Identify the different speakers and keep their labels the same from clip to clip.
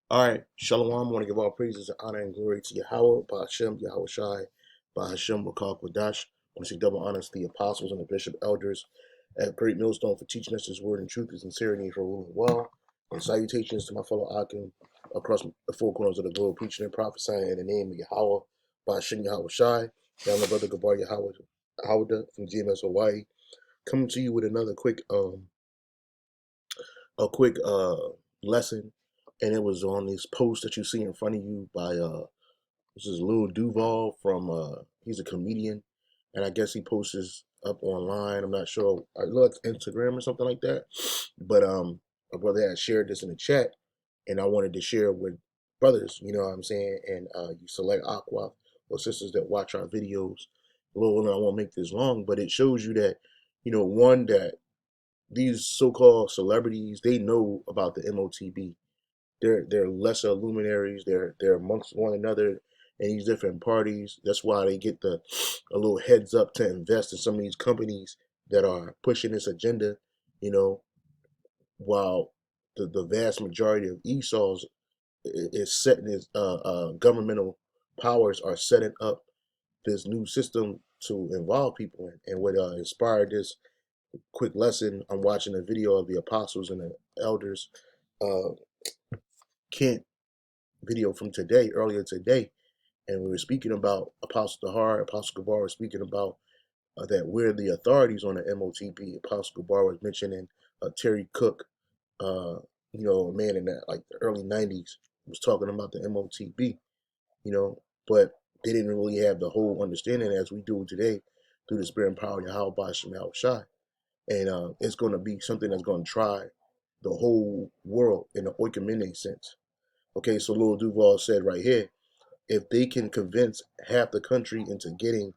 Speaker 1: All right, Shalom. I want to give all praises and honor and glory to Yahweh, Bahashem, Yahweh Shai, Bahashem, Wakal Kodash. I want to say double honors to the apostles and the bishop elders at Great Millstone for teaching us his word in truth and sincerity for ruling well. And salutations to my fellow Akim across the four corners of the globe, preaching and prophesying in the name of Yahweh, Bahashem, Yahweh Shai. Down my brother Gabar Yahweh Howard from GMS Hawaii, coming to you with another quick lesson, and it was on this post that you see in front of you by this is Lil Duval from he's a comedian, and I guess he posts this up online. I'm not sure. I look Instagram or something like that, but my brother had shared this in the chat, and I wanted to share it with brothers. You know what I'm saying? And you select Aqua or sisters that watch our videos. Lord, I won't make this long, but it shows you that one that these so-called celebrities, they know about the MOTB. They're lesser luminaries. They're amongst one another in these different parties. That's why they get a little heads up to invest in some of these companies that are pushing this agenda. You know, while the vast majority of Esau's is setting his governmental powers are setting up this new system to involve people in. And what inspired this quick lesson, I'm watching a video of the apostles and the elders uh, Kent video from today, earlier today, and we were speaking about Apostle Tahar, Apostle Gabar was speaking about that we're the authorities on the MOTB. Apostle Gabar was mentioning Terry Cook, uh, a man in the early '90s was talking about the MOTB, but they didn't really have the whole understanding as we do today through the Spirit and power of Yahweh Bashim Shai. And it's going to be something that's going to try the whole world in the oikumene sense. Okay, so Lil Duval said right here, if they can convince half the country into getting,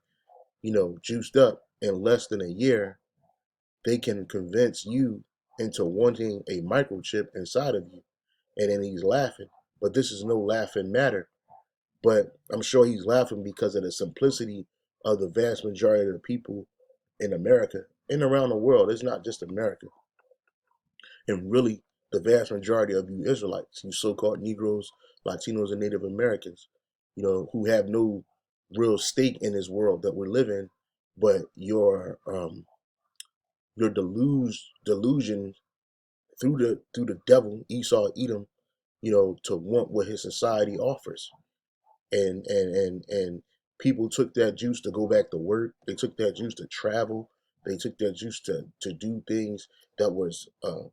Speaker 1: juiced up in less than a year, they can convince you into wanting a microchip inside of you. And then he's laughing. But this is no laughing matter. But I'm sure he's laughing because of the simplicity of the vast majority of the people in America and around the world. It's not just America. And really, the vast majority of you Israelites, you so-called Negroes, Latinos, and Native Americans, who have no real stake in this world that we're living, but your delusion through the devil, Esau, Edom, to want what his society offers. And people took that juice to go back to work. They took that juice to travel. They took that juice to do things that was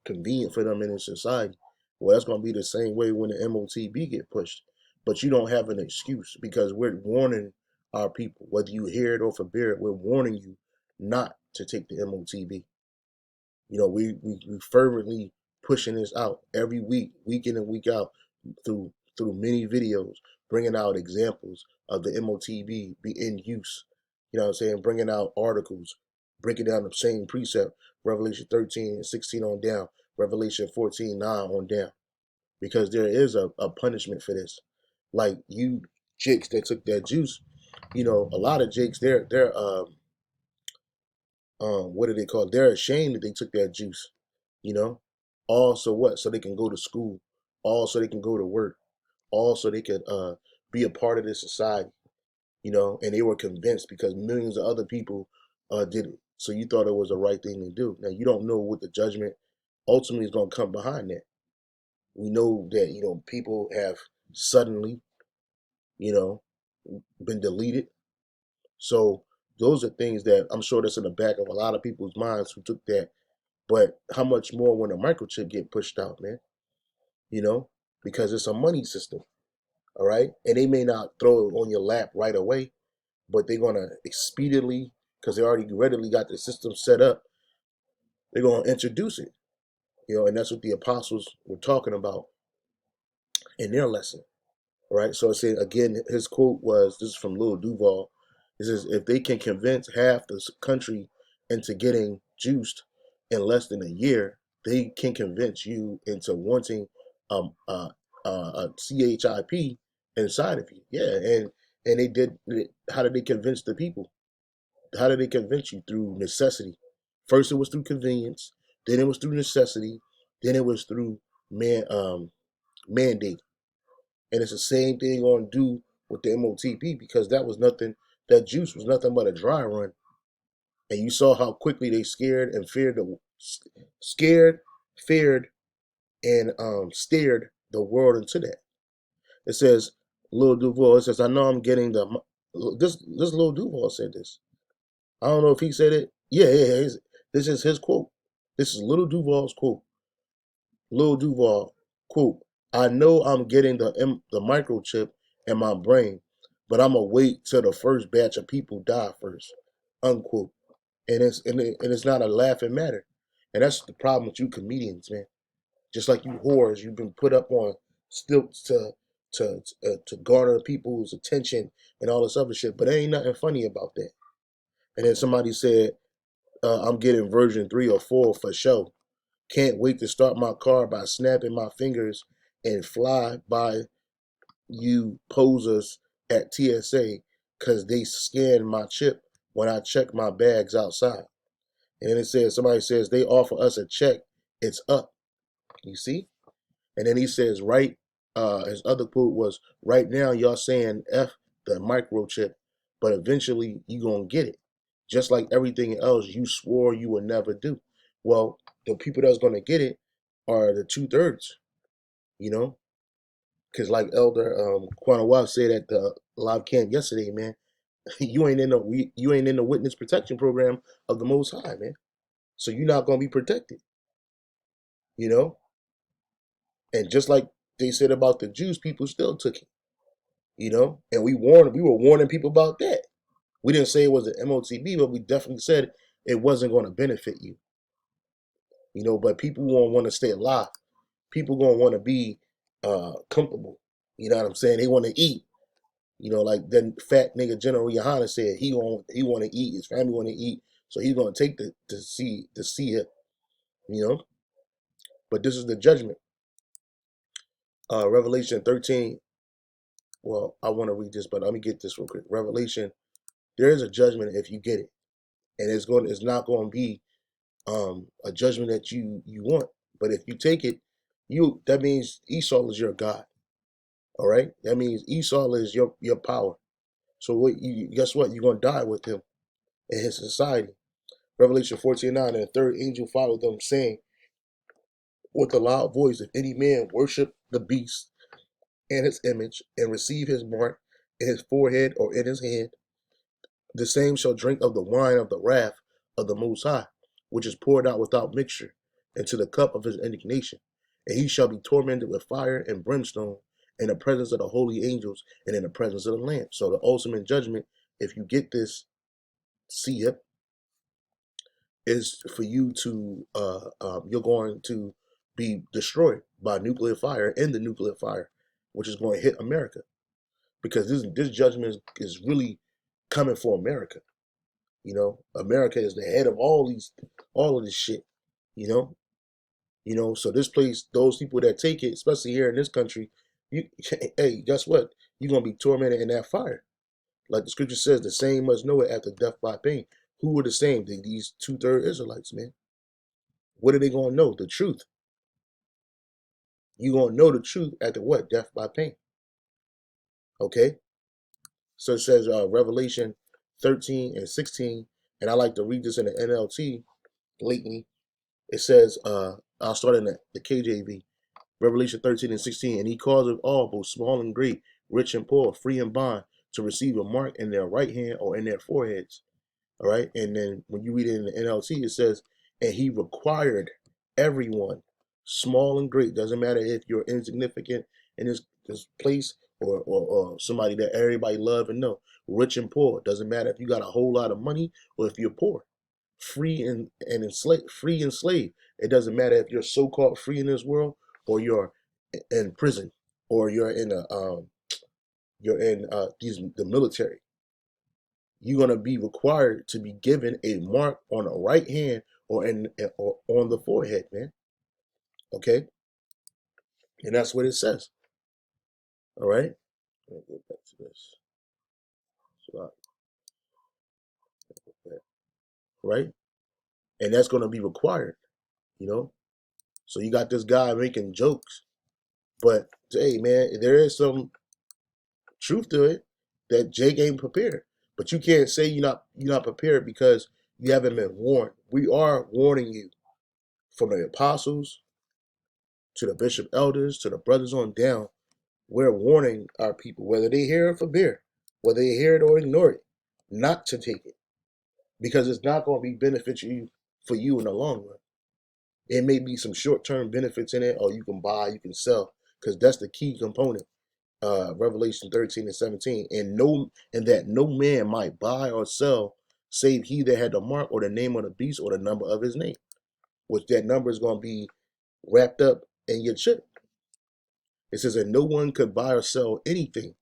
Speaker 1: convenient for them in the society. Well, that's going to be the same way when the MOTB get pushed. But you don't have an excuse because we're warning our people, whether you hear it or forbear it, we're warning you not to take the MOTB. We fervently pushing this out every week in and week out, through many videos, bringing out examples of the MOTB be in use. You know what I'm saying? Bringing out articles, breaking down the same precept, Revelation 13:16 on down, Revelation 14:9 on down, because there is a punishment for this. Like you jakes that took that juice, a lot of jakes, what do they call it? They're ashamed that they took that juice, you know? All so what? So they can go to school, all so they can go to work, all so they could be a part of this society, and they were convinced because millions of other people did it. So you thought it was the right thing to do. Now you don't know what the judgment ultimately is going to come behind that. We know that, people have suddenly, you know, been deleted. So those are things that I'm sure that's in the back of a lot of people's minds who took that. But how much more when a microchip get pushed out, man? You know, because it's a money system, all right? And they may not throw it on your lap right away, but they're gonna expediently, because they already readily got the system set up, they're gonna introduce it. And that's what the apostles were talking about in their lesson. All right. So I said again, his quote was, this is from Lil Duval. He says, if they can convince half the country into getting juiced in less than a year, they can convince you into wanting a CHIP inside of you. Yeah, and they did. How did they convince the people? How did they convince you? Through necessity. First, it was through convenience. Then it was through necessity. Then it was through mandate. And it's the same thing going to do with the MOTB, because that juice was nothing but a dry run. And you saw how quickly they scared, feared, and steered the world into that. It says, Lil Duval, it says, I know I'm getting this Lil Duval said this. I don't know if he said it. Yeah. This is his quote. This is Lil Duval's quote. Lil Duval, quote, I know I'm getting the microchip in my brain, but I'm going to wait till the first batch of people die first, unquote. And it's not a laughing matter. And that's the problem with you comedians, man. Just like you whores, you've been put up on stilts to garner people's attention and all this other shit. But there ain't nothing funny about that. And then somebody said, I'm getting version 3 or 4 for show. Can't wait to start my car by snapping my fingers and fly by you posers at TSA because they scanned my chip when I check my bags outside. And then somebody says they offer us a check, it's up. You see? And then he says, his other quote was, right now y'all saying F the microchip, but eventually you gonna get it. Just like everything else you swore you would never do. Well, the people that's gonna get it are the 2/3, you know? Because like Elder Quana Watt said at the live camp yesterday, man, you ain't in the witness protection program of the Most High, man. So you're not gonna be protected, you know? And just like they said about the Jews, people still took it, you know? And we were warning people about that. We didn't say it was an MOTB, but we definitely said it wasn't going to benefit you, you know? But people won't want to stay alive. People gonna want to be comfortable. You know what I'm saying? They want to eat. You know, like that fat nigga General Yohana said, he want to eat. His family want to eat, so he's gonna take to see it. You know, but this is the judgment. Revelation 13. Well, I want to read this, but let me get this real quick. Revelation. There is a judgment if you get it, and it's not going to be a judgment that you want. But if you take it, that means Esau is your God. All right, that means Esau is your power. So guess what? You're gonna die with him in his society. Revelation 14:9, and the third angel followed them, saying with a loud voice, if any man worship the beast and his image, and receive his mark in his forehead or in his hand, the same shall drink of the wine of the wrath of the Most High, which is poured out without mixture, into the cup of his indignation. And he shall be tormented with fire and brimstone in the presence of the holy angels and in the presence of the Lamb. So the ultimate judgment, if you get this, see it, is for you to you're going to be destroyed by nuclear fire in the nuclear fire, which is going to hit America, because this judgment is really coming for America. You know, America is the head of all of this shit. You know, So this place, those people that take it, especially here in this country, hey, guess what? You're gonna be tormented in that fire. Like the scripture says, the same must know it after death by pain. Who were the same? These 2/3 Israelites, man. What are they gonna know? The truth. You're gonna know the truth after what? Death by pain. Okay? So it says Revelation 13 and 16, and I like to read this in the NLT lately. It says, I'll start in the KJV. Revelation 13 and 16, and he causeth all, both small and great, rich and poor, free and bond, to receive a mark in their right hand or in their foreheads. All right. And then when you read it in the NLT, it says, and he required everyone, small and great, doesn't matter if you're insignificant in this place, or somebody that everybody love and know, rich and poor, doesn't matter if you got a whole lot of money or if you're poor, free and slave. It doesn't matter if you're so-called free in this world or you're in prison or you're in the military. You're gonna be required to be given a mark on the right hand or on the forehead, man. Okay, and that's what it says. All right. Let me go back to this. So, right, and that's gonna be required. You know. So you got this guy making jokes. But hey, man, there is some truth to it that Jake ain't prepared. But you can't say you're not prepared because you haven't been warned. We are warning you, from the apostles to the bishop elders to the brothers on down. We're warning our people, whether they hear it or bear, whether they hear it or ignore it, not to take it, because it's not going to be beneficial for you in the long run. It may be some short-term benefits in it, or you can buy, you can sell, because that's the key component. Revelation 13 and 17, and that no man might buy or sell save he that had the mark or the name of the beast or the number of his name, which that number is going to be wrapped up in your chip. It says that no one could buy or sell anything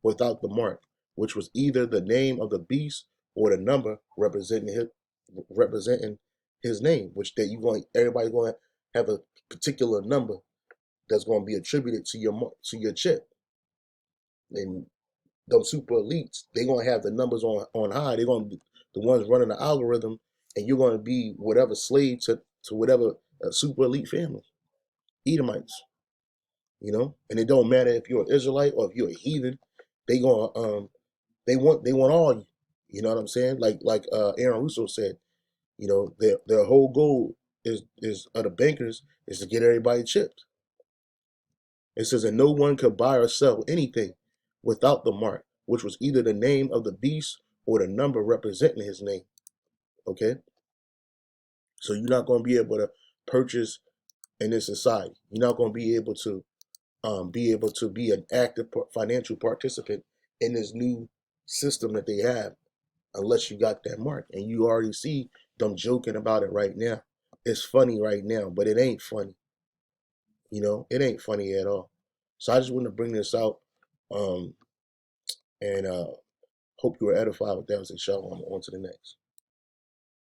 Speaker 1: without the mark, which was either the name of the beast or the number representing his name, which that everybody's going to have a particular number that's going to be attributed to your chip. And those super elites, they're gonna have the numbers on high. They're gonna be the ones running the algorithm, and you're gonna be whatever slave to whatever super elite family, Edomites, And it don't matter if you're an Israelite or if you're a heathen. They gonna they want all you. You know what I'm saying? Like Aaron Russo said, their whole goal is of the bankers is to get everybody chipped. It says that no one could buy or sell anything without the mark, which was either the name of the beast or the number representing his name. Okay? So you're not going to be able to purchase in this society. You're not going to be able to be an active financial participant in this new system that they have unless you got that mark. And you already see them joking about it right now. It's funny right now, but it ain't funny. It ain't funny at all. So I just want to bring this out. And hope you were edified with that. And show on to the next.